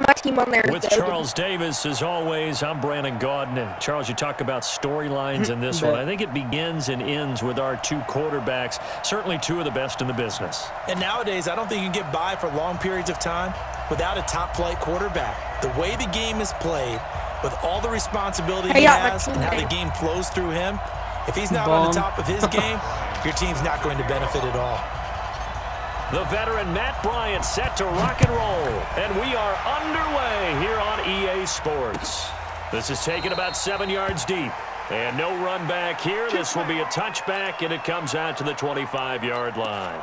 my team on there. With Charles Davis, as always, I'm Brandon Gaudin. And Charles, you talk about storylines in this one. I think it begins and ends with our two quarterbacks, certainly two of the best in the business. And nowadays, I don't think you can get by for long periods of time without a top-flight quarterback. The way the game is played, with all the responsibility he has and how the game flows through him, if he's not on the top of his game, your team's not going to benefit at all. The veteran Matt Bryant set to rock and roll. And we are underway here on EA Sports. This is taken about 7 yards deep. And no run back here. This will be a touchback, and it comes out to the 25-yard line.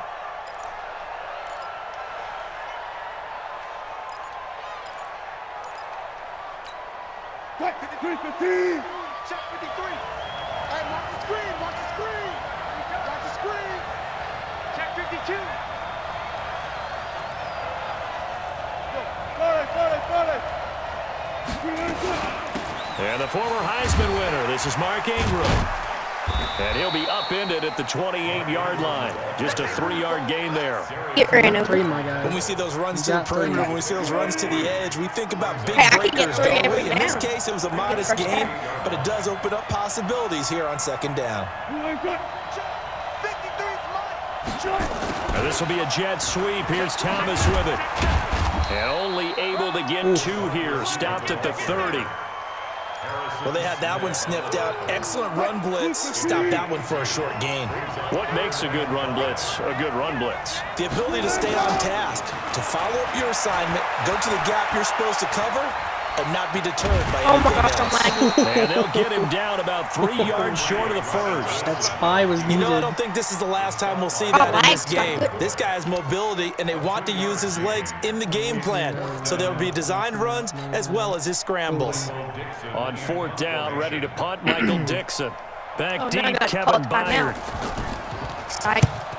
Check 53. Check 53. Hey, watch the screen. Watch the screen. Watch the screen. Check 52. And the former Heisman winner, this is Mark Ingram. And he'll be upended at the 28-yard line. Just a 3-yard gain there. Get ran over. When we see those runs to the perimeter, when we see those runs to the edge, we think about big breakers, don't we? In this case, it was a modest game, but it does open up possibilities here on second down. Now this will be a jet sweep. Here's Thomas with it. And only able to get two here. Stopped at the 30. Well, they had that one sniffed out. Excellent run blitz. Stopped that one for a short gain. What makes a good run blitz a good run blitz? The ability to stay on task, to follow up your assignment, go to the gap you're supposed to cover, and not be deterred by anything else. And they'll get him down about 3 yards short of the first. That spy was needed. You know, I don't think this is the last time we'll see that in this game. This guy has mobility, and they want to use his legs in the game plan. So there will be designed runs as well as his scrambles. On fourth down, ready to punt, Michael Dixon. Back deep, Kevin Byard.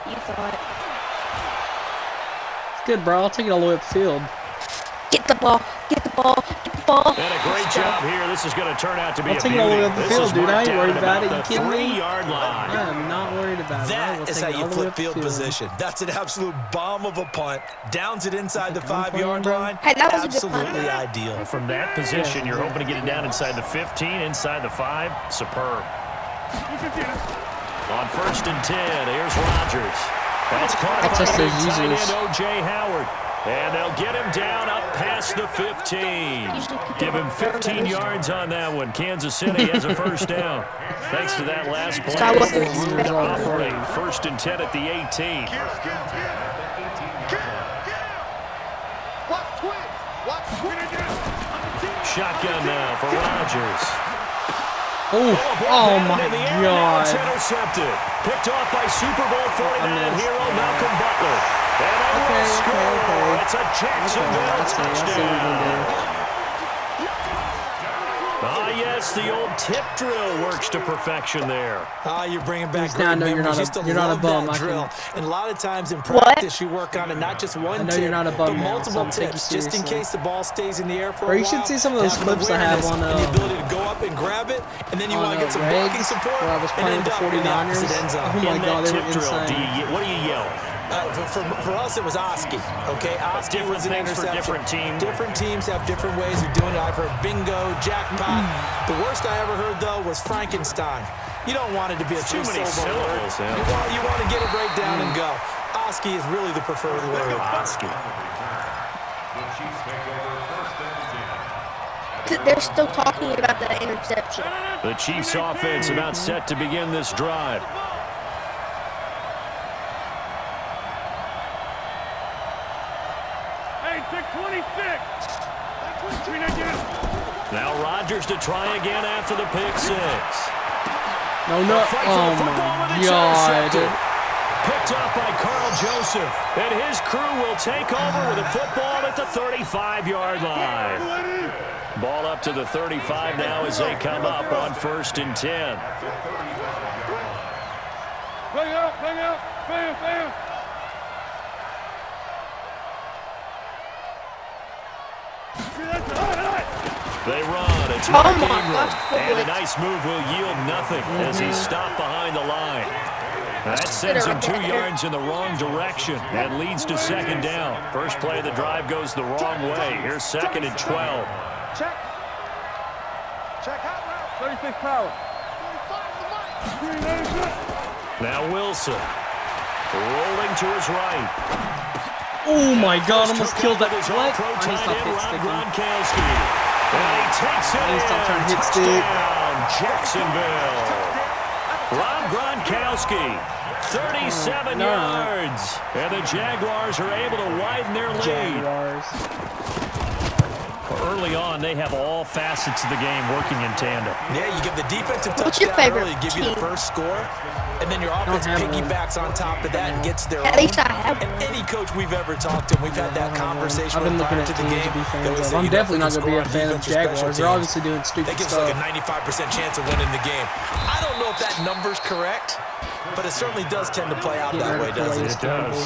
You thought. It's good, bro. I'll take it all the way upfield. Get the ball. Get the ball. Get the ball. And a great job here. This is going to turn out to be a beauty. I'll take it all the way up the field, dude. I ain't worried about it. You kidding me? 3-yard line. I am not worried about it. That is how you flip field position. That's an absolute bomb of a punt. Downs it inside the 5-yard line. Hey, that was absolutely ideal. From that position, you're hoping to get it down inside the 15, inside the 5. Superb. On first and 10, here's Rodgers. That's caught by the tight end O.J. Howard. And they'll get him down up past the 15. Give him 15 yards on that one. Kansas City has a first down. Thanks to that last play. Operate. First and 10 at the 18. Shotgun now for Rodgers. Oh my God. Intercepted. Picked off by Super Bowl 49 hero Malcolm Butler. And they will score. It's a Jacksonville touchdown. Ah, yes, the old tip drill works to perfection there. Ah, you're bringing back great memories. You're not a bum. Drill. And a lot of times in practice, you work on it, not just one tip, you're not a bum, but multiple so tips, just in case the ball stays in the air for a while. You should see some of those clips I have on and the ability to go up and grab it, and then you want to get some blocking support, where I was playing with the 49ers. Oh my God, they were insane. What do you yell? For us, it was Oski. Okay, Oski was an interception. For different teams. Different teams have different ways of doing it. I've heard bingo, jackpot. The worst I ever heard, though, was Frankenstein. You don't want it to be a too many syllables. You want to get it right down and go. Oski is really the preferred word. Oski. They're still talking about the interception. The Chiefs' offense about set to begin this drive. Now Rodgers to try again after the pick six. No. Oh my God. Picked up by Carl Joseph. And his crew will take over with a football at the 35-yard line. Ball up to the 35 now as they come up on first and 10. Bring out. Bam. They run. It's Mark Ingram. And a nice move will yield nothing as he's stopped behind the line. That sends him 2 yards in the wrong direction and leads to second down. First play of the drive goes the wrong way. Here's second and 12. Check. Check out route. 36 power. Now Wilson. Rolling to his right. Oh my God, almost killed that. His What? all-pro I need to tight stop end, hit Rob sticking. Gronkowski. And he takes it I need to stop trying to hit stick. Touchdown, Jacksonville. Rob Gronkowski, 37 yards. And the Jaguars are able to widen their lead. Jaguars. Early on, they have all facets of the game working in tandem. Yeah, you give the defensive What's your touchdown favorite early, give you the team? first score, and then your offense have one. piggybacks on top of that and gets their At own. least I have And one. any coach we've ever talked to, we've had that conversation I've been with looking prior at to the teams game. to be They fans always of. say, I'm you know, if definitely we not can going to be score a on fan of defense or special Jaguars. They're teams, obviously doing stupid that gives us like stuff. a 95% chance of winning the game. I don't know if that number's correct, but it certainly does tend to play out Getting that ready way, for doesn't Way's it? terrible.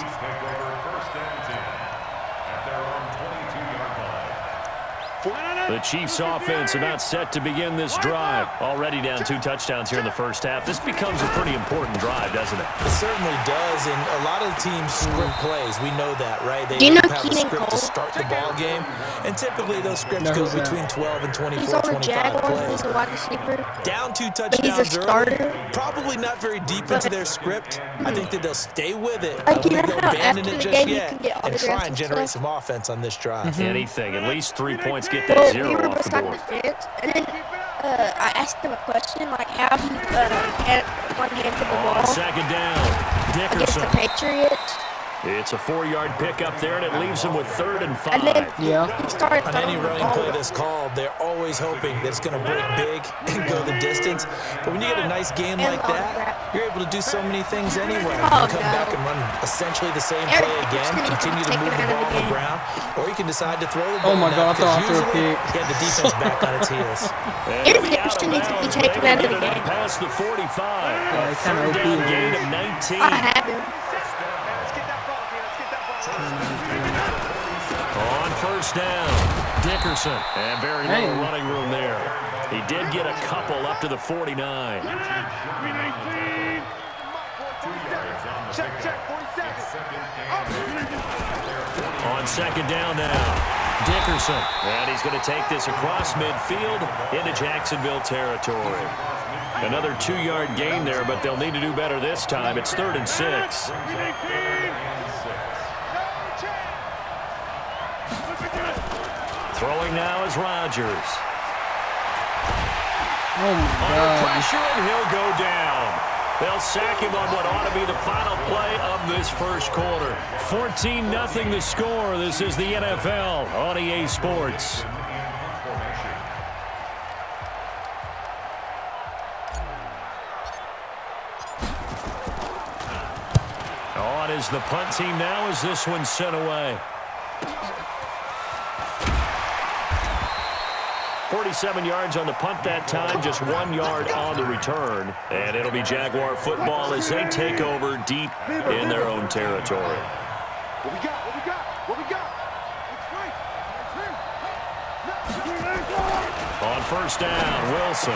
The Chiefs' offense are not set to begin this drive. Already down 2 touchdowns here in the first half. This becomes a pretty important drive, doesn't it? It certainly does, and a lot of the teams script plays. We know that, right? They Do you know have a Keenan script to Cole? start the ball game, and typically those scripts No, go who's that? between 12 and He's 24, on the 25 Jaguars. plays. He's a wide receiver. Down 2 he's a touchdowns early. starter. Probably not very deep into their script. I think that they'll stay with it. Like, I you don't think know they'll how abandon after it the just game you yet can get and try autographs and and generate stuff? some offense on this drive. Anything. At least 3 points. Get that Well, we 0 were off the beside board. the fence, and then I asked him a question, like how he had one hand to the On wall second down, against the Dickerson. Patriots, It's a 4-yard pickup there, and it leaves him with 3rd and 5. and then Yeah. he started On any throwing the running ball. play that's called, they're always hoping that it's going to break big and go the distance. But when you get a nice game And like that, you're able to do so many things anyway. You Oh, can come no. back and run essentially the same Eric play again, Dickerson needs to continue to take move it the out of ball the on the game. ground, or you can decide to throw the ball. Oh my now, God, I thought I because threw a usually pick. you have the defense back on its heels. And Eric he'll be out of Dickerson needs to be bounds. taken They out of get the it up game. past the 45. Yeah, A kinda 3rd down OP. gain of 19. I have him. Let's get that ball, man. Let's get that ball. On first down, Dickerson. And very Hey. little running room there. He did get a couple up to the 49. Check, check, 47. On second down now, Dickerson. And he's going to take this across midfield into Jacksonville territory. Another 2-yard gain there, but they'll need to do better this time. It's 3rd and 6. Throwing now is Rodgers. Oh my Under God. pressure, and he'll go down. They'll sack him on what ought to be the final play of this first quarter. 14-0 the score. This is the NFL on EA Sports. On is the punt team now as this one's sent away. 47 yards on the punt that time, just 1 yard on the return. And it'll be Jaguar football as they take over deep in their own territory. What we got? What we got? What we got? On first down, Wilson.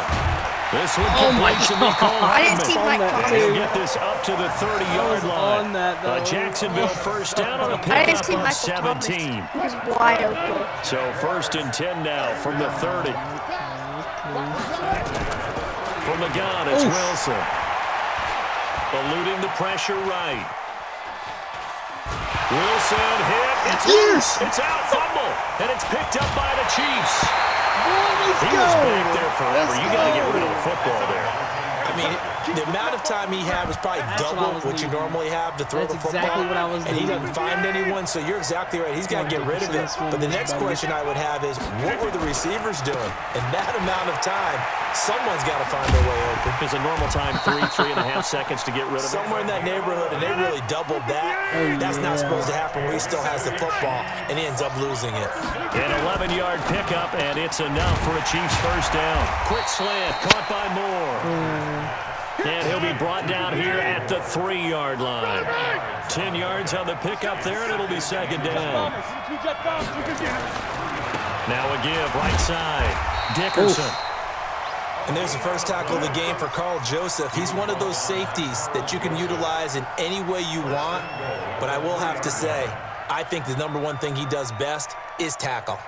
This one Oh my complete to Nicole I didn't Hardman. see Mike that And Thomas. he'll get this up to the 30-yard line. on that, though. A Jacksonville first down on a I didn't pickup see of Michael Thomas. 17. He was wide open. So 1st and 10 now from the 30. From the gun, it's Wilson. Eluding the pressure right. Wilson hit. It's loose. It's out. Fumble. And it's picked up by the Chiefs. He was back there forever. You got to get rid of the football there. I mean, the amount of time he had was probably That's what I double was what you needing. normally have to throw That's the football. exactly what I was and he needing. doesn't find anyone, so you're exactly right. He's got to get rid of it. But the next question I would have is, what were the receivers doing? In that amount of time, someone's got to find their way open. Is a normal time 3.5 seconds to get rid of it? Somewhere in that neighborhood, and they really doubled that. That's not supposed to happen where he still has the football, and he ends up losing it. An 11-yard pickup, and it's enough for a Chiefs first down. Quick slant, caught by Moore. And he'll be brought down here at the 3-yard line. 10 yards on the pickup there, and it'll be second down. Now a give, right side. Dickerson. And there's the first tackle of the game for Carl Joseph. He's one of those safeties that you can utilize in any way you want. But I will have to say, I think the number one thing he does best is tackle.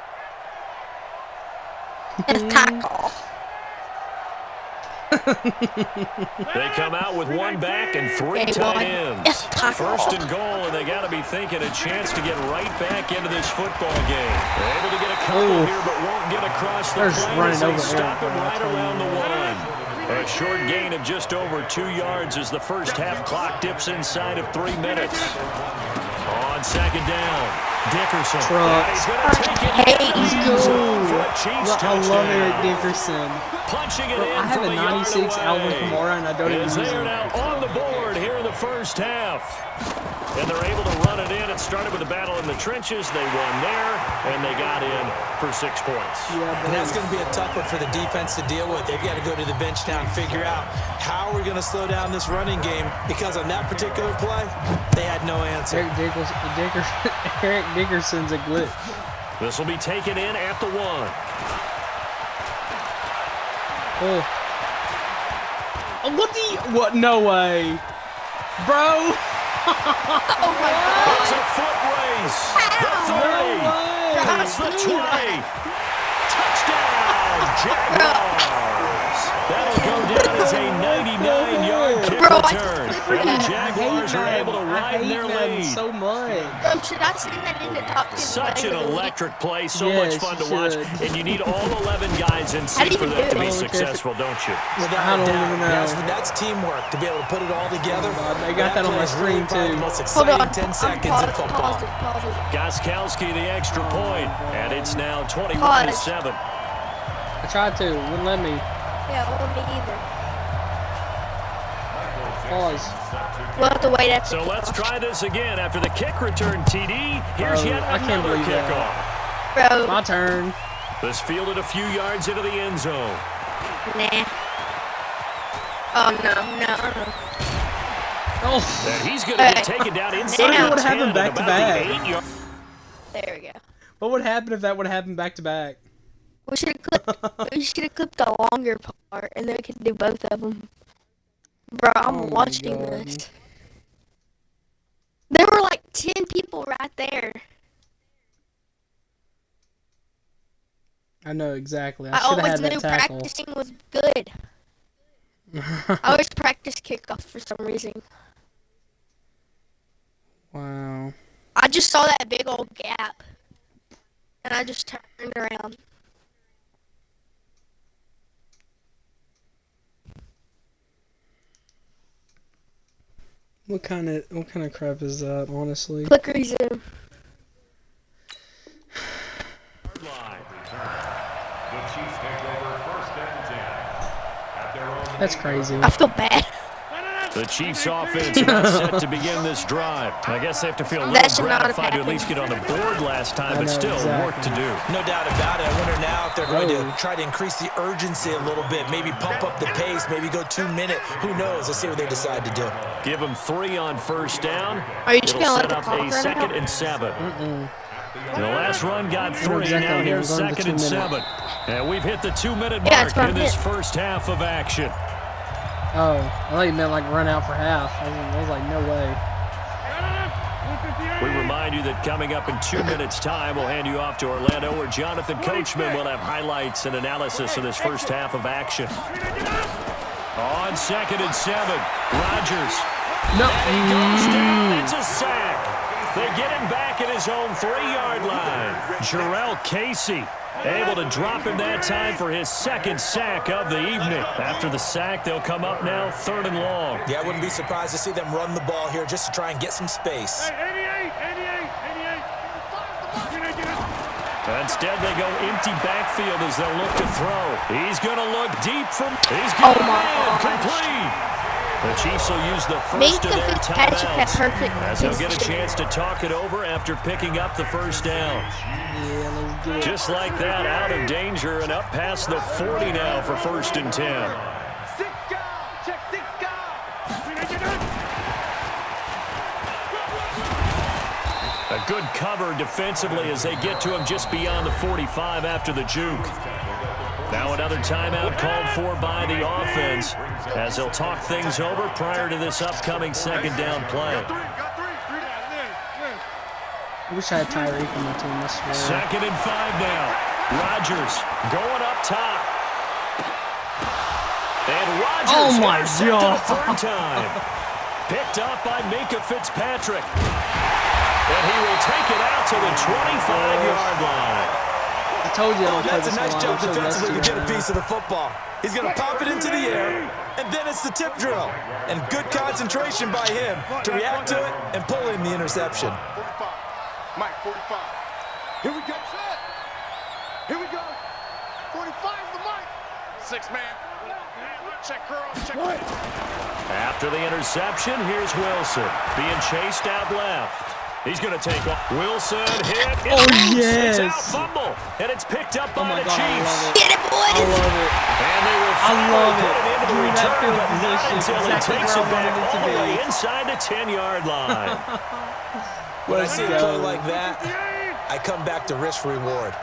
It's tackle. They come out with one back and 3 tight ends. First and goal, and they got to be thinking a chance to get right back into this football game. They're able to get a couple here, but won't get across the plane. They stop him right around the 1. A short gain of just over 2 yards as the first half clock dips inside of 3 minutes. On second down, Dickerson. He's going to take it. Let's go. I love Eric Dickerson. Punching it Bro, in I have a 96 Alvin Kamara, and I don't even use They are him. now on the board here in the first half. And they're able to run it in. It started with a battle in the trenches. They won there, and they got in for 6 points. Yeah, and that's going to be a tough one for the defense to deal with. They've got to go to the bench now and figure out how we're going to slow down this running game, because on that particular play, they had no answer. Eric Dickerson's a glitch. This will be taken in at the 1. Oh, what? No way, bro. Oh my God. It's a foot race. The 30. That's the 20. Touchdown, Jaguars. That'll go down as a 99-yard kick return. And the Jaguars are able to widen their lead. So much. Should I send that in the top 10? Such an electric play, so much fun to watch, and you need all 11 guys in sync for that to be successful, don't you? Without a doubt. That's teamwork, to be able to put it all together. They got that on my screen, too. The most exciting 10 seconds in football. Goskowski, the extra point, and it's now 21-7. I tried to, wouldn't let me. Yeah, it won't be either. Pause. We'll have to wait after. So let's try this again. After the kick return, TD, here's yet another kickoff. Bro. My turn. This fielded a few yards into the end zone. Nah. Oh, no. Oh. And he's going to get taken down inside What would the 10 happen back to back? There we go. What would happen if that would happen back to back? We should have clipped the longer part, and then we could do both of them. Bro, I'm watching this. There were like 10 people right there. I know exactly. I should have had that tackle. Practicing was good. I always practice kickoff for some reason. Wow. I just saw that big old gap, and I just turned around. What kind of crap is that, honestly? Click resume. That's crazy. I feel bad. The Chiefs offense about set to begin this drive. I guess they have to feel a little gratified to at least get on the board last time, but still work to do. No doubt about it. I wonder now if they're going to try to increase the urgency a little bit, maybe pump up the pace, maybe go 2 minute. Who knows? Let's see what they decide to do. Give them 3 on first down. Are you just It'll gonna set let the up clock a run second out? and 7. The last run got 3. Exactly Now here's second and 7. And we've hit the 2-minute mark in this first half of action. Oh, I thought you meant like run out for half. I was like, no way. We remind you that coming up in 2 minutes' time, we'll hand you off to Orlando, where Jonathan Coachman will have highlights and analysis of this first half of action. On second and 7, Rodgers. No. And he goes down. It's a sack. They get him back at his own 3-yard line. Jarrell Casey able to drop him that time for his second sack of the evening. After the sack, they'll come up now 3rd and long. Yeah, I wouldn't be surprised to see them run the ball here just to try and get some space. 88. Instead, they go empty backfield as they'll look to throw. He's going to look deep from... He's going to complete. The Chiefs will use the first of their timeouts as they'll get a chance to talk it over after picking up the first down. Yeah, let's get it. Just like that, out of danger and up past the 40 now for 1st and 10. Check 6 A good cover defensively as they get to him just beyond the 45 after the juke. Now another timeout called for by the offense as they'll talk things over prior to this upcoming second down play. I wish I had Tyreek on my team, I swear. 2nd and 5 now. Rodgers going up top. And Rodgers intercepted a third time. Picked up by Minkah Fitzpatrick. And he will take it out to the 25-yard line. I told you I don't play That's a this nice line. job I'm so defensively to rusty get a right now. piece of the football. He's going to pop it into the air, and then it's the tip drill. And good concentration by him to react to it and pull in the interception. 45. Mike, 45. Here we go. Set. Here we go. 45 is the Mike. 6-man. Check curl. Check. After the interception, here's Wilson being chased out left. He's going to take off. Wilson hit. Yes. It's out fumble, and it's picked up by the God, Chiefs. Get it, boys! I love it. And they will I love put it. it into the Dude, that return, field but not position is until he exactly takes where it I back wanted it to all the be. way inside the 10-yard line. When I Let's see a go. play like that, I come back to risk-reward.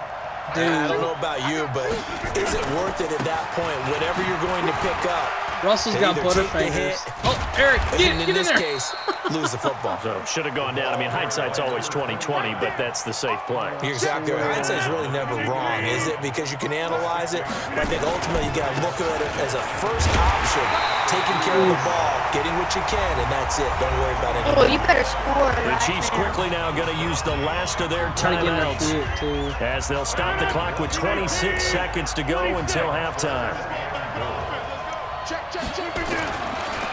I don't know about you, but is it worth it at that point, whatever you're going to pick up? Russell's got butterfingers. Oh, Eric, get in in this there. case, lose the football. So should have gone down. I mean, hindsight's always 20/20, but that's the safe play. You're exactly right. Hindsight's really never wrong, is it? Because you can analyze it, but I think ultimately you got to look at it as a first option, taking care of the ball, getting what you can, and that's it. Don't worry about anything. Oh, you better score. The Chiefs quickly now going to use the last of their Trying to get in their timeouts feet, too. as they'll stop the clock with 26 seconds to go until halftime. Check.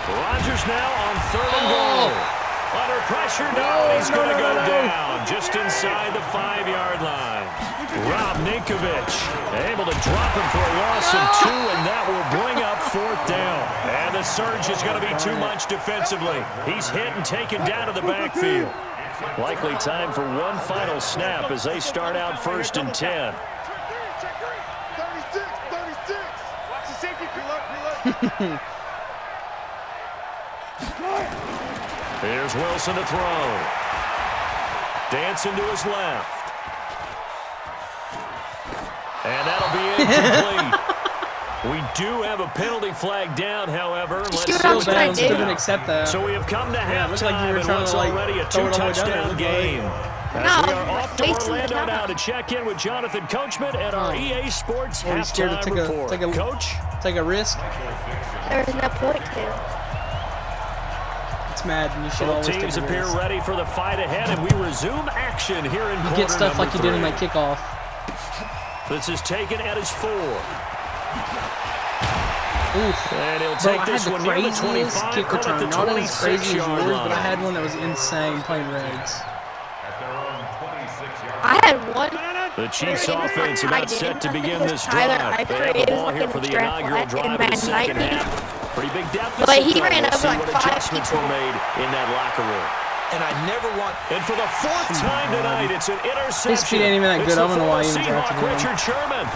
Rodgers now on 3rd and goal. Under pressure, no, he's going to go down just inside the 5-yard line. Rob Ninkovich able to drop him for a loss of 2, and that will bring up 4th down. And the surge is going to be too much defensively. He's hit and taken down to the backfield. Likely time for one final snap as they start out 1st and 10. 36. Watch the safety. Preload. Here's Wilson to throw. Dancing to his left. And that'll be incomplete. We do have a penalty flag down, however. Let's see Still what bad. that's Still didn't about. accept that. So we have come to Yeah, it looks like you halftime were and trying what's to, like, already a throw it all the way down. two-touchdown It looked game. As No, we are off to wasting Orlando time. now to check in with Jonathan Coachman at our EA Sports Well, he's scared to halftime report. Coach? Take a risk. There's no point to. It's Madden. You should Both always take teams a appear risk. ready for the fight ahead, and we resume action here in You quarter get stuff like you did in number my kickoff. 3. This is taken at his 4. Oof. And he'll Bro, take I had this the one near the craziest 25, kick call it return. the Not as crazy as 26-yard yours, but I line. had one that was insane playing Regs. I had one. The Chiefs offense about set to begin this Tyler drive. They have the ball here for the inaugural drive of the second half. Pretty big deficit. But he though. ran We'll over see like what 5 adjustments people. were made in that locker room. And I never want... And for the 4th time tonight, it's an interception. His feet ain't even that It's good. the I don't know why he former even drafted Seahawk, him. Richard Sherman.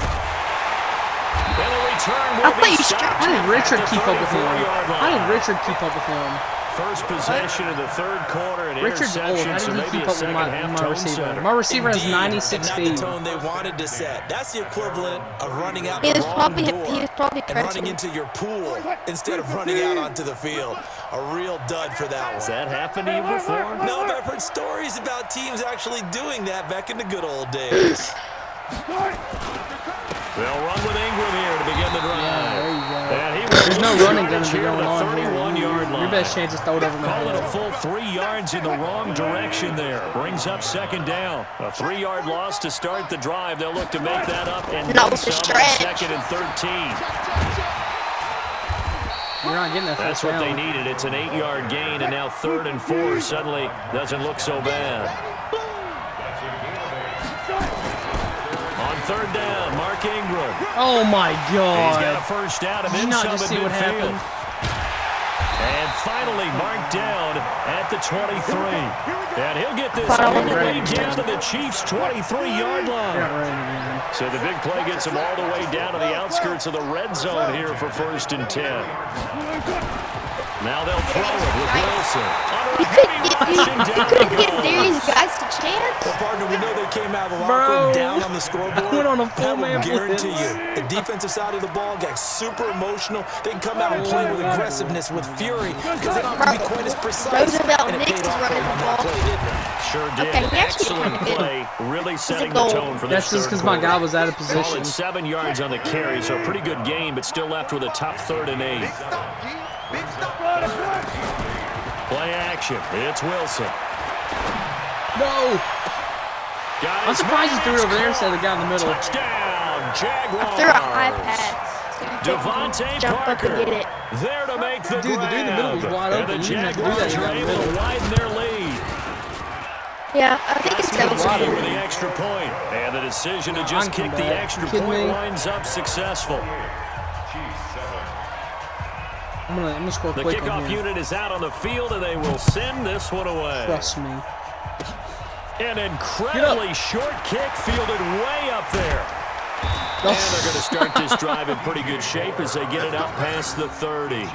And the return I will thought be you stopped How did at Richard the keep up with him? 34-yard line. How did Richard keep up with him? First possession of the 3rd quarter and Richard's old. interception, How so did he maybe keep a up with second half my tone receiver? setter. My receiver has Indeed, 96 and not speed. the tone they wanted to set. That's the equivalent of running out He the was wrong probably- door he was probably and running crutching. into your pool instead of running out onto the field. A real dud for that Has one. that happened to you before? No, but I've heard stories about teams actually doing that back in the good old days. They'll run with Ingram here to begin the drive. Yeah, there you go. And he will There's no lose running yardage gonna be here to going the on here. 31-yard line. Your best chance is throw it over my Call it a head. full 3 yards in the wrong direction there. Brings up second down. A 3-yard loss to start the drive. They'll look to make that up and No, then it's a some on stretch. 2nd and 13. You're not getting that That's first what they down. needed. It's an 8-yard gain, and now 3rd and 4 suddenly doesn't look so bad. On 3rd down, Mark Ingram. Oh my He's got a God! first down and Did you then not some just at see what midfield. happened? And finally marked down at the 23. And he'll get this But all I the wonder- way down to the Chiefs' 23-yard You're line. not running again. So the big play gets him all the way down to the outskirts of the red zone here for 1st and 10. Now they'll throw it with Wilson. You couldn't give these guys a chance. Well, partner, we know they came out of the locker room down on the scoreboard. I went on a I full-man will guarantee blitz. you, the defensive side of the ball got super emotional. They can come out and play with aggressiveness, with fury, because they don't have to be quite as precise. Roosevelt And it Nix paid is off running on the that ball. play, didn't it? Sure did. Okay, he actually Excellent kinda did. play, really setting goal. the tone for That's this just third because my quarter. guy was out of position. Solid 7 yards on the carry, so a pretty good game, but still left with a tough 3rd and 8. Big stop. Play action. It's Wilson. No! Got I'm his surprised you man. threw it over there instead of the guy in the middle. Touchdown, Jaguars. They're a high pass. So Devontae jump Parker up and get it. there to make the Dude, the dude in the middle was grab. wide And open. the You didn't have to do that Jaguars in are the able to middle. widen their lead. Yeah, I think it's That's double with the extra point. And the decision to just kick the extra You kidding point me? winds up successful. I'm gonna score The quick on kickoff here. unit is out on the field, and they will send this one away. Trust me. An incredibly short kick fielded way up there. And they're going to start this drive in pretty good shape as they get it up past the 30.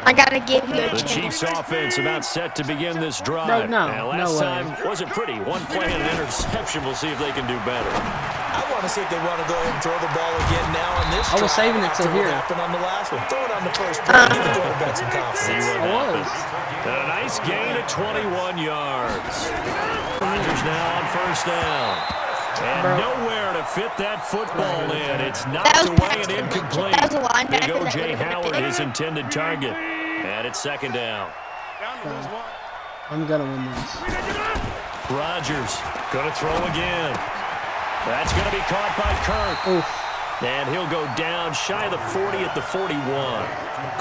I gotta give you a The chance. Chiefs offense about set to begin this drive. Bro, no, and no last way. time wasn't pretty. One play and an interception. We'll see if they can do better. I want to see if they want to go ahead and throw the ball again now on this I was drive saving it till after what here. happened on the last one. Throw it on the first play. Give the quarterback some See confidence. what I happens. was. And a nice gain of 21 yards. Rodgers now on 1st down. And nowhere to fit that football in. It's knocked That was away and Paxton. incomplete. That was a linebacker Big that O.J. would've been Howard, big. his intended target. And it's 2nd down. I'm gonna win this. Rodgers going to throw again. That's going to be caught by Kirk. Oof. And he'll go down shy of the 40 at the 41.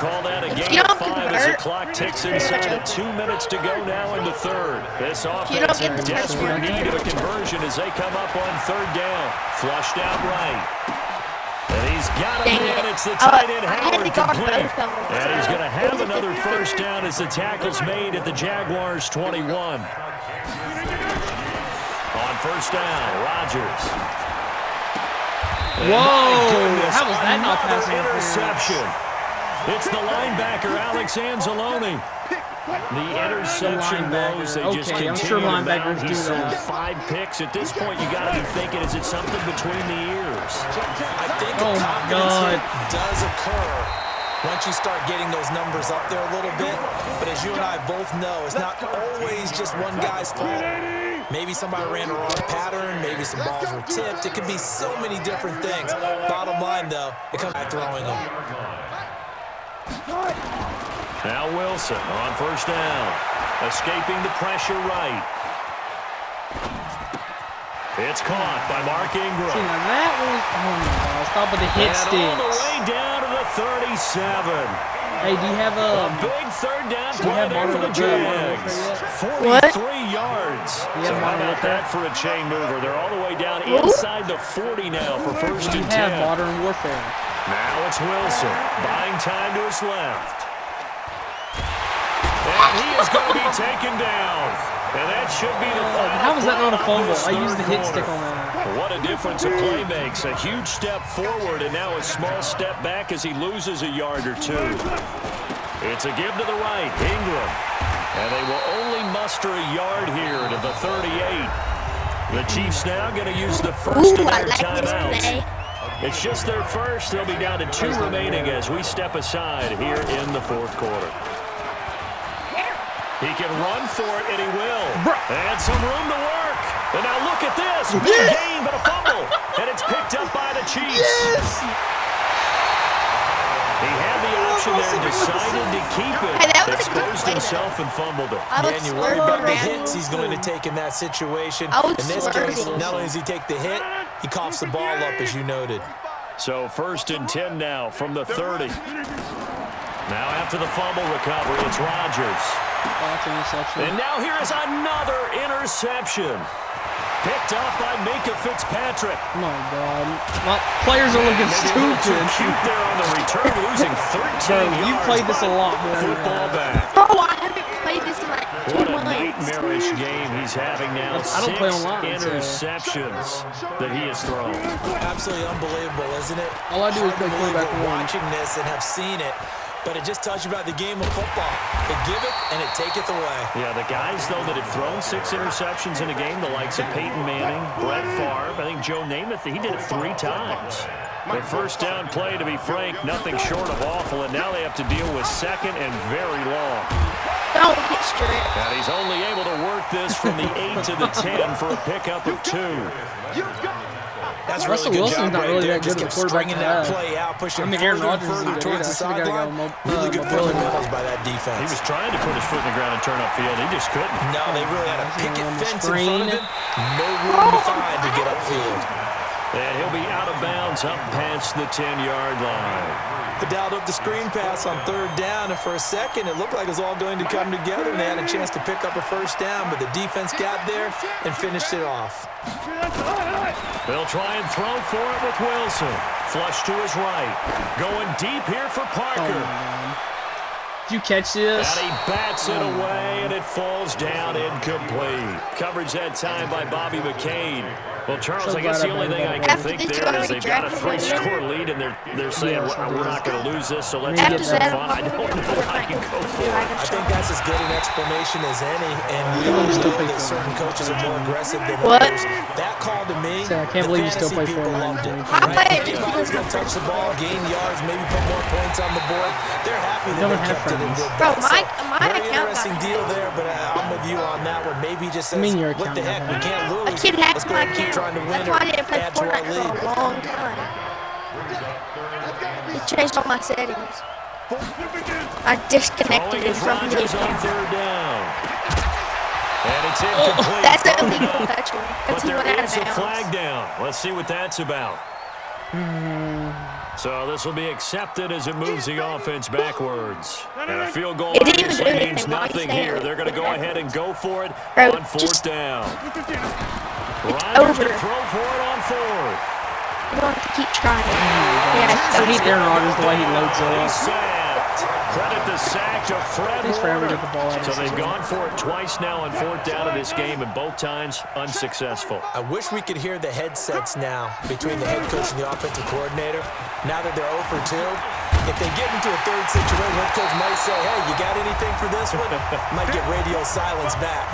Call that a you gain of don't 5 as the convert, clock ticks inside of 2 minutes to go now in the 3rd. This you don't offense get in the desperate touchdown. need of a conversion as they come up on 3rd down. Flushed out right. And he's got him Dang in. it. It's the tight end I had to Howard guard complete. both of them. And he's going to have another 1st down as the tackle's made at the Jaguars 21. On 1st down, Rodgers. Whoa! How was that not Another passing interception. It's the linebacker, Alex Anzalone. The interception goes. They just Okay, continue I'm sure to mount. linebackers He's do thrown that. 5 picks. At this point, you got to be thinking, is it something between the ears? I think Oh a my confidence God. hit does occur once you start getting those numbers up there a little bit. But as you and I both know, it's not always just one guy's fault. Maybe somebody ran the wrong pattern. Maybe some balls were tipped. It could be so many different things. Bottom line, though, it comes by throwing them. Now Wilson on 1st down. Escaping the pressure right. It's caught by Mark See, Ingram. now that was... Oh my God. Stop with the hit And all the sticks. way down to the 37. Hey, do you have A big 3rd down Do you play have there for Modern the Warfare Jags. 43 yards. You So have how Modern about Warfare? that for a chain mover? They're all the way down inside the 40 now for 1st You and have 10. Modern Warfare. Now it's Wilson, buying time to his left. And he is going to be taken down. And that should be the final. How was that not a play of fumble? this I used the third hit stick quarter. on that. What a difference a play makes. A huge step forward and now a small step back as he loses a yard or 2. It's a give to the right, Ingram. And they will only muster a yard here to the 38. The Chiefs now going to use the first Ooh, of I their like this timeouts. play. It's just their first. They'll be down to 2 remaining as we step aside here in the 4th quarter. He can run for it, and he will. And some room to work. And now look at this. Big gain, but a fumble. And it's picked up by the Chiefs. He had the option there, decided to keep Hey, it, that was a good exposed play, himself and fumbled it. I was And you worry about the swerving hits he's going to take in that situation. I was In this case, swerving. not only does he take the hit, he coughs the ball up, as you noted. So 1st and 10 now from the 30. Now after the fumble recovery, it's Rodgers. That's an interception. And now here is another interception. Picked up by Minka Fitzpatrick. Oh my God. My players are looking Maybe a little too stupid. cute there on the return, losing 13 Bro, yards. you played this a lot more than Football that. back. Oh, I haven't played this in like 2 What a months. nightmarish game he's having now. I don't play online, interceptions that he has thrown. Absolutely unbelievable, isn't it? All I do is play quarterback We're one. watching this and have seen it, but it just tells you about the game of football. It giveth and it taketh away. Yeah, the guys, though, that have thrown 6 interceptions in a game, the likes of Peyton Manning, Brett Favre, I think Joe Namath, he did it 3 times. The first down play, to be frank, nothing short of awful, and now they have to deal with second and very long. Don't get stripped. And he's only able to work this from the 8 to the 10 for a pickup of 2. That's Russell really good Wilson's job not right really there. that good Just of a kept quarterback stringing to that have. play out, pushing I mean, Aaron further and Rodgers is further good towards the either. I should've got sideline. a Really good mobility. fundamentals by that He defense. was trying to put his foot in the ground and turn upfield. He just couldn't. No, they really had a picket on the fence in front of screen. him. No room to find to get upfield. And he'll be out of bounds up past the 10-yard line. They dialed up the screen pass on 3rd down, and for a second, it looked like it was all going to come together, and they had a chance to pick up a first down, but the defense got there and finished it off. They'll try and throw for it with Wilson. Flush to his right. Going deep here for Parker. Did you catch this? And he bats it away, and it falls down incomplete. Coverage that time by Bobby McCain. Well, Charles, I guess the only thing I can think there is they've got a 3-score lead, and they're saying, we're not going to lose this, so let's have some fun. I don't know how you go for it. I think that's as good an explanation as any, and we all know that certain coaches are more aggressive than others. That call to me, I can't believe you still play people Fortnite. loved it. I play it. If I was going to touch the ball, gain yards, maybe put more points on the board, they're happy that they kept it in good Bro, my very account interesting got deal there, but I'm with you on that one. Maybe he just says, your what the heck, account we can't lose. A kid Let's hacked go my ahead and keep account. trying to win That's why I didn't play add to our Fortnite lead. for a long time. He changed all my settings. I disconnected him from the Rodgers on account. 3rd down. And it's incomplete. That's an illegal touching. But Because he went there out is of a bounds. flag down. Let's see what that's about. So this will be accepted as it moves the offense backwards. And a field goal It didn't even obviously do it means in my nothing stand. here. They're going to go ahead and go for it Bro, on 4th just- down. It's Rodgers over. to throw for it on 4th. You don't have to keep trying. Yeah, I hate Aaron Rodgers the way he loads He's up. sacked. Credit the sack to Fred He's forever Warner. get the ball out of So his they've hand. gone for it twice now on 4th down in this game, and both times unsuccessful. I wish we could hear the headsets now between the head coach and the offensive coordinator. Now that they're 0 for 2, if they get into a 3rd situation, head coach might say, hey, you got anything for this one? Might get radio silence back.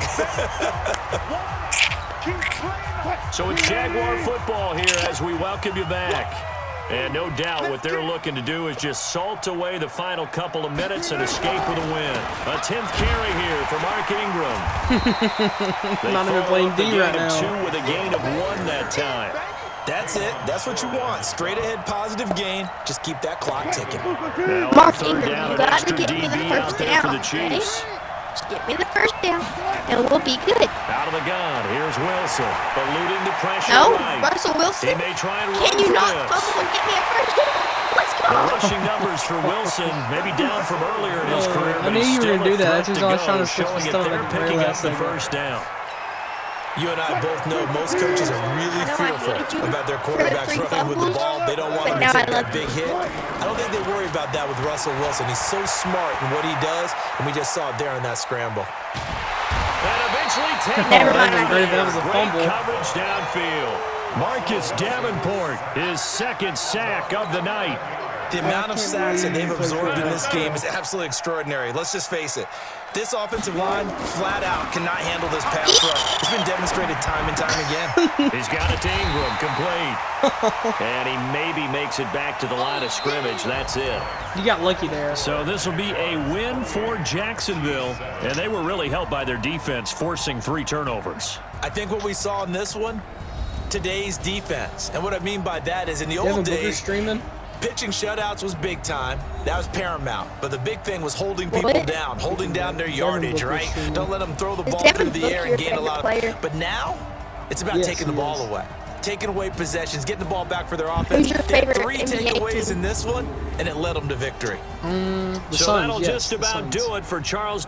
So it's Jaguar football here as we welcome you back. And no doubt what they're looking to do is just salt away the final couple of minutes and escape with a win. A 10th carry here for Mark Ingram. They Not even follow playing up the D gain right of now. 2 with a gain of 1 that time. That's it. That's what you want. Straight ahead positive gain. Just keep that clock ticking. Now Mark on 3rd Ingram, down, you an got to extra get me the DB first out there for down, the Chiefs. Just get me the first down, and we'll be good. Out of the gun, here's Wilson, eluding the pressure No, right. Russell He Wilson, may try and run can you for not this. fumble and get me a first down? Let's The go. rushing numbers for Wilson, maybe down from earlier in his career, I but knew he's you were still gonna do a that. threat That's just to I was go, trying to switch showing the it stuff they're at the very picking up last the second. first down. You and I both know most coaches are really I know I fearful hated you about their for the quarterbacks 3 running with the fumbles, ball. They don't want but them to now take I that love big hit. I don't think they worry about that with Russell Wilson. He's so smart in what he does, and we just saw it there in that scramble. And eventually taken Never away. mind. Great if that was a Great fumble. coverage downfield. Marcus Davenport, his 2nd sack of the night. The amount of can't sacks that believe they've he plays absorbed in quarterback. this game is absolutely extraordinary. Let's just face it. This offensive line, flat out, cannot handle this pass rush. It's been demonstrated time and time again. He's got it to Ingram, complete. And he maybe makes it back to the line of scrimmage. That's it. You got lucky there. So this will be a win for Jacksonville, and they were really helped by their defense, forcing 3 turnovers. I think what we saw in this one, today's defense. And what I mean by that is in the Devin old Booker days, streaming. pitching shutouts was big time. That was paramount. But the big thing was holding people What? down, holding down their yardage, Booker right? streaming. Don't let them throw the Is ball Devin through the air Booker and gain a your lot favorite of. player? But now, it's about Yes, taking the he ball is. away. Taking away possessions, getting the ball back for their offense. Who's your They had favorite 3 NBA takeaways team? in this one, and it led them to victory. The So Suns, that'll yes, just the about Suns. do it for Charles